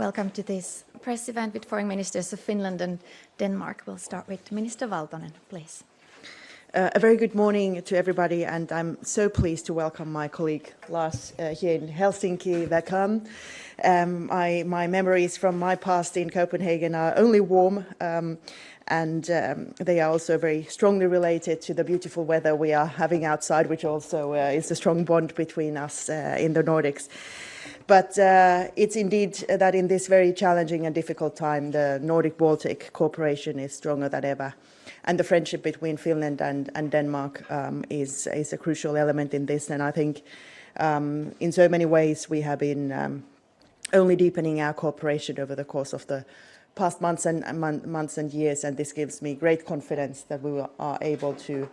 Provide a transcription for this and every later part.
Welcome to this press event with foreign ministers of Finland and Denmark. We'll start with Minister Valtonen, please. A very good morning to everybody, and I'm so pleased to welcome my colleague Lars here in Helsinki. Welcome. My memories from my past in Copenhagen are only warm, and they are also very strongly related to the beautiful weather we are having outside, which also is a strong bond between us in the Nordics. But it's indeed that in this very challenging and difficult time, the Nordic-Baltic cooperation is stronger than ever. And the friendship between Finland and Denmark is a crucial element in this. And I think in so many ways we have been only deepening our cooperation over the course of the past months and years. And this gives me great confidence that we are able to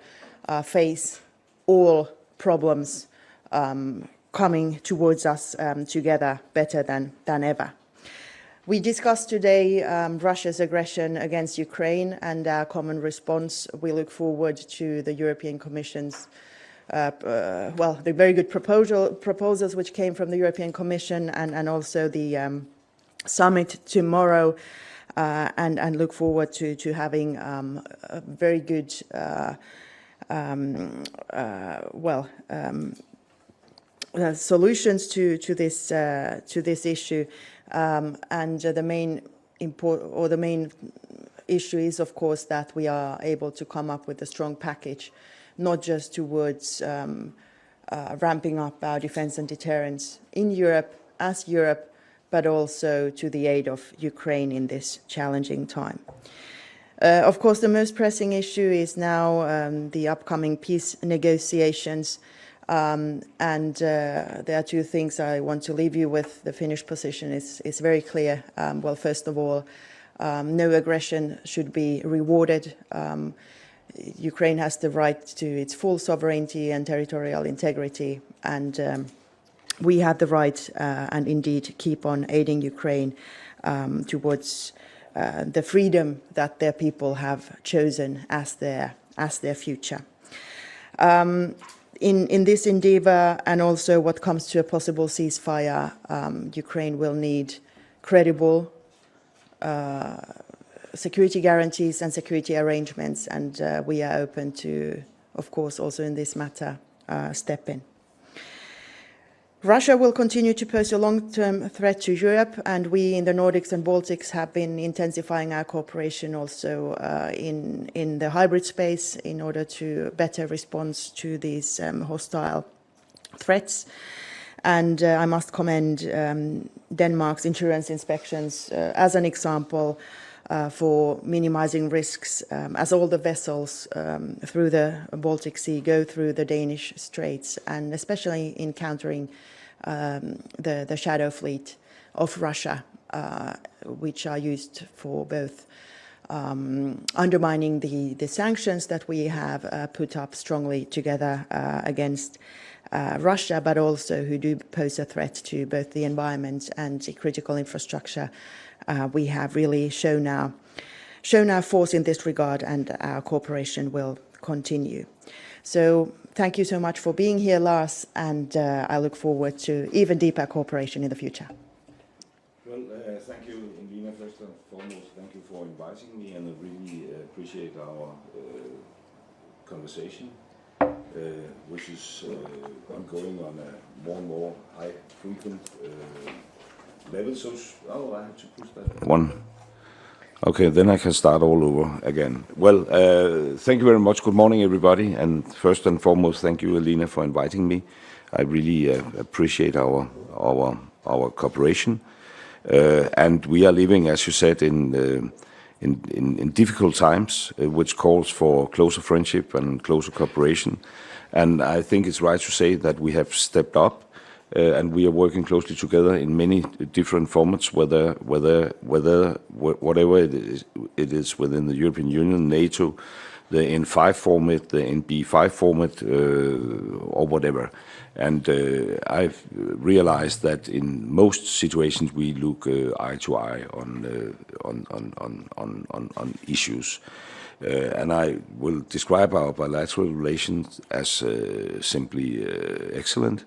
face all problems coming towards us together better than ever. We discussed today Russia's aggression against Ukraine and our common response. We look forward to the European Commission's, the very good proposals which came from the European Commission and also the summit tomorrow, and look forward to having a very good, solutions to this issue. And the main issue is, of course, that we are able to come up with a strong package, not just towards ramping up our defense and deterrence in Europe, but also to the aid of Ukraine in this challenging time. Of course, the most pressing issue is now the upcoming peace negotiations. And there are two things I want to leave you with. The Finnish position is very clear. First of all, no aggression should be rewarded. Ukraine has the right to its full sovereignty and territorial integrity, and we have the right and indeed keep on aiding Ukraine towards the freedom that their people have chosen as their future. In this endeavour, and also what comes to a possible ceasefire, Ukraine will need credible security guarantees and security arrangements, and we are open to, of course, also in this matter, step in. Russia will continue to pose a long-term threat to Europe, and we in the Nordics and Baltics have been intensifying our cooperation also in the hybrid space in order to better respond to these hostile threats. And I must commend Denmark's insurance inspections as an example for minimizing risks, as all the vessels through the Baltic Sea go through the Danish straits, and especially in countering the shadow fleet of Russia, which are used for both undermining the sanctions that we have put up strongly together against Russia, but also who do pose a threat to both the environment and the critical infrastructure. We have really shown our force in this regard, and our cooperation will continue. So thank you so much for being here, Lars, and I look forward to even deeper cooperation in the future. Well, thank you, Elina. First and foremost, thank you for inviting me, and I really appreciate our conversation, which is ongoing on a more and more high frequent level. So, I have to push that one. Okay, then I can start all over again. Well, thank you very much. Good morning, everybody. And first and foremost, thank you, Elina, for inviting me. I really appreciate our cooperation. And we are living, as you said, in difficult times, which calls for closer friendship and closer cooperation. And I think it's right to say that we have stepped up. And we are working closely together in many different formats, whatever it is within the European Union, NATO, the N5 format, the NB5 format, or whatever. And I've realized that in most situations we look eye to eye on issues. And I will describe our bilateral relations as simply excellent.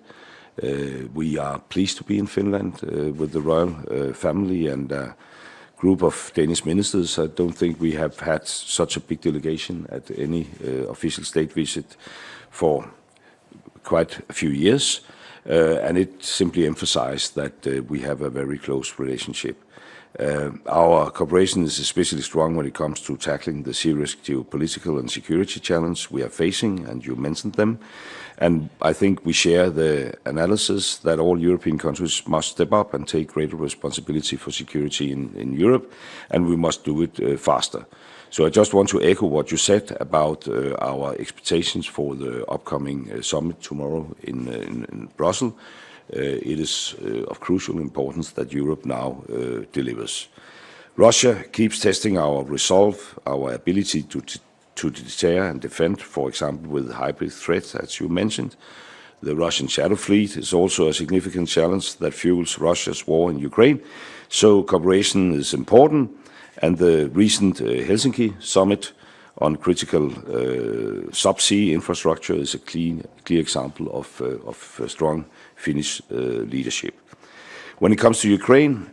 We are pleased to be in Finland with the royal family and a group of Danish ministers. I don't think we have had such a big delegation at any official state visit for quite a few years, and it simply emphasized that we have a very close relationship. Our cooperation is especially strong when it comes to tackling the serious geopolitical and security challenge we are facing, and you mentioned them. And I think we share the analysis that all European countries must step up and take greater responsibility for security in Europe, and we must do it faster. So I just want to echo what you said about our expectations for the upcoming summit tomorrow in Brussels. It is of crucial importance that Europe now delivers. Russia keeps testing our resolve, our ability to deter and defend, for example, with hybrid threats, as you mentioned. The Russian shadow fleet is also a significant challenge that fuels Russia's war in Ukraine. So cooperation is important, and the recent Helsinki summit on critical subsea infrastructure is a clear example of strong Finnish leadership. When it comes to Ukraine,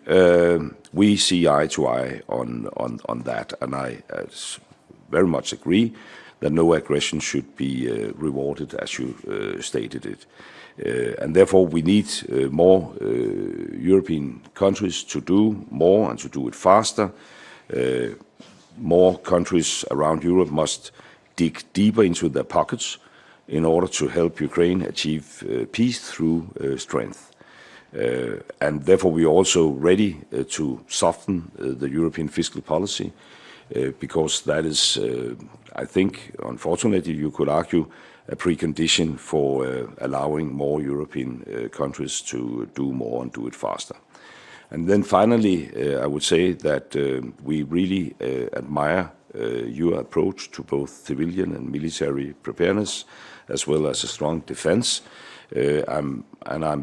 we see eye to eye on that, and I very much agree that no aggression should be rewarded, as you stated it. And therefore we need more European countries to do more and to do it faster. More countries around Europe must dig deeper into their pockets in order to help Ukraine achieve peace through strength. And therefore we are also ready to soften the European fiscal policy, because that is, I think, unfortunately, you could argue, a precondition for allowing more European countries to do more and do it faster. And then finally, I would say that we really admire your approach to both civilian and military preparedness, as well as a strong defense. I'm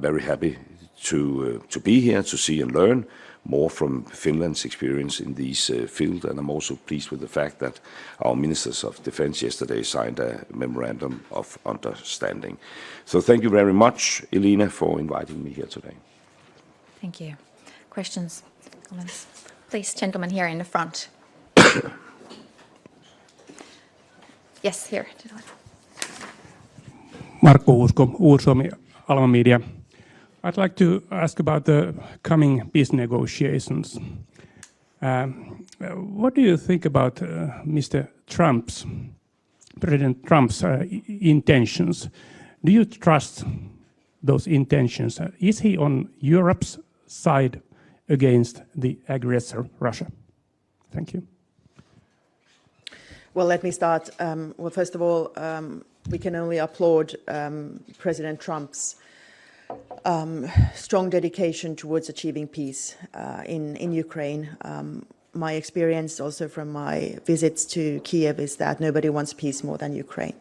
very happy to be here to see and learn more from Finland's experience in these fields, and I'm also pleased with the fact that our ministers of defense yesterday signed a memorandum of understanding. So thank you very much, Elina, for inviting me here today. Thank you. Questions, comments? Please, gentleman here in the front. Yes, here. Markku Uusko, Uursuomi, Alma Media. I'd like to ask about the coming peace negotiations. What do you think about President Trump's intentions? Do you trust those intentions? Is he on Europe's side against the aggressor, Russia? Thank you. Well, let me start. Well, first of all, we can only applaud President Trump's strong dedication towards achieving peace in Ukraine. My experience also from my visits to Kiev is that nobody wants peace more than Ukraine.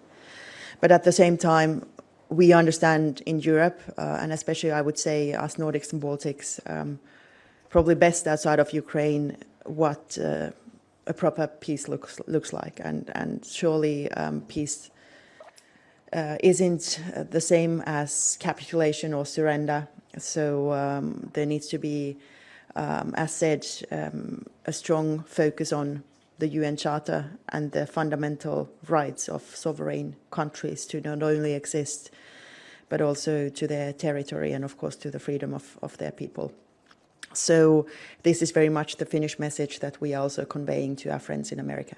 But at the same time, we understand in Europe, and especially I would say us Nordics and Baltics, probably best outside of Ukraine, what a proper peace looks like. And surely peace isn't the same as capitulation or surrender. So there needs to be, as said, a strong focus on the UN Charter and the fundamental rights of sovereign countries to not only exist, but also to their territory and, of course, to the freedom of their people. So this is very much the Finnish message that we are also conveying to our friends in America.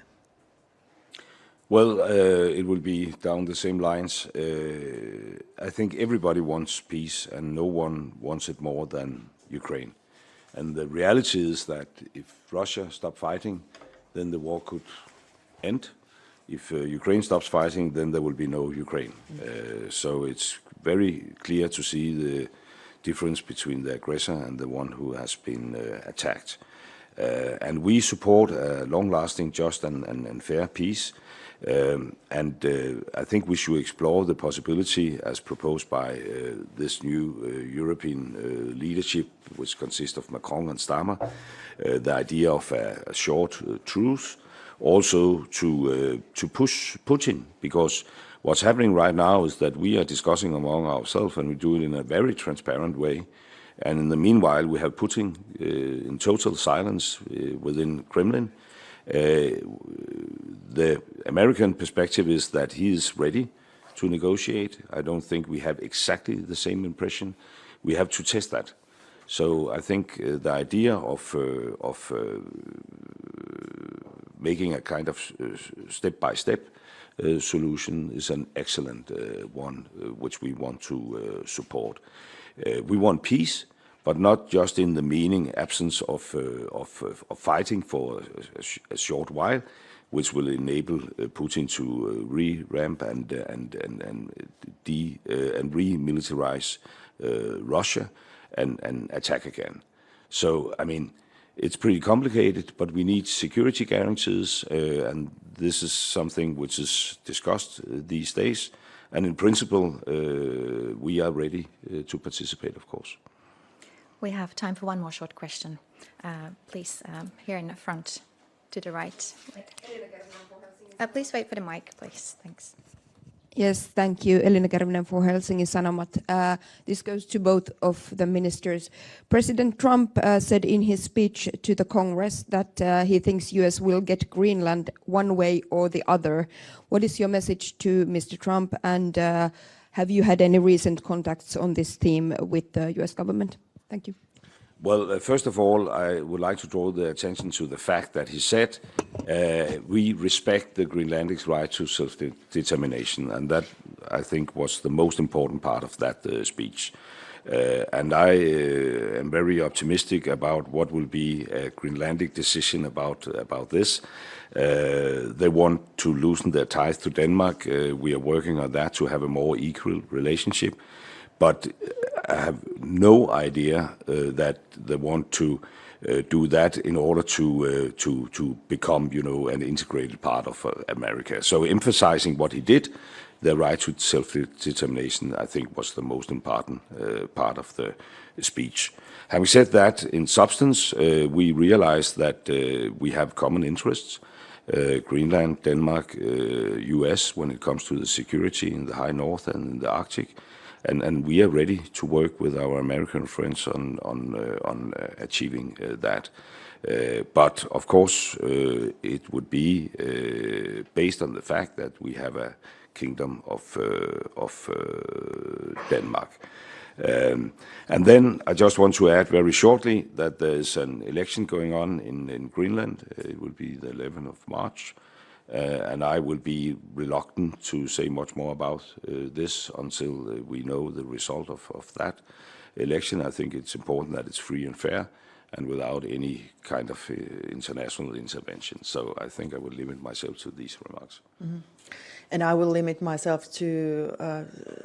Well, it will be down the same lines. I think everybody wants peace, and no one wants it more than Ukraine. And the reality is that if Russia stopped fighting, then the war could end. If Ukraine stops fighting, then there will be no Ukraine. So it's very clear to see the difference between the aggressor and the one who has been attacked. And we support a long-lasting, just and fair peace. I think we should explore the possibility, as proposed by this new European leadership, which consists of Macron and Starmer, the idea of a short truce, also to push Putin, because What's happening right now is that we are discussing among ourselves, and we do it in a very transparent way. And in the meanwhile, we have Putin in total silence within Kremlin. The American perspective is that he is ready to negotiate. I don't think we have exactly the same impression. We have to test that. So I think the idea of making a kind of step-by-step solution is an excellent one, which we want to support. We want peace, but not just in the meaning absence of fighting for a short while, which will enable Putin to re-ramp and remilitarize Russia and attack again. So, I mean, it's pretty complicated, but we need security guarantees, and this is something which is discussed these days. And in principle, we are ready to participate, of course. We have time for one more short question. Please, here in the front to the right. Please wait for the mic, please. Thanks. Yes, thank you. Elina Valtonen for Helsingin Sanomat. This goes to both of the ministers. President Trump said in his speech to the Congress that he thinks US will get Greenland one way or the other. What is your message to Mr. Trump, and have you had any recent contacts on this theme with the US government? Thank you. Well, first of all, I would like to draw the attention to the fact that he said we respect the Greenlandics' right to self-determination, and that, I think, was the most important part of that speech. And I am very optimistic about what will be a Greenlandic decision about this. They want to loosen their ties to Denmark. We are working on that to have a more equal relationship. But I have no idea that they want to do that in order to become, you know, an integrated part of America. So emphasizing what he did, the right to self-determination, I think was the most important part of the speech. Having said that, in substance, we realize that we have common interests. Greenland, Denmark, US, when it comes to the security in the high north and in the Arctic. And we are ready to work with our American friends on achieving that. But of course, it would be based on the fact that we have a kingdom of Denmark. And then I just want to add very shortly that there's an election going on in Greenland. It will be the 11th of March. And I will be reluctant to say much more about this until we know the result of that election. I think it's important that it's free and fair and without any kind of international intervention. So I think I will limit myself to these remarks. Mm-hmm. And I will limit myself to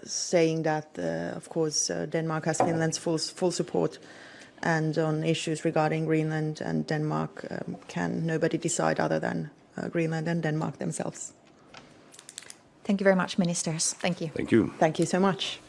saying that, of course, Denmark has Finland's full support. And on issues regarding Greenland and Denmark, can nobody decide other than Greenland and Denmark themselves. Thank you very much, ministers. Thank you. Thank you. Thank you so much.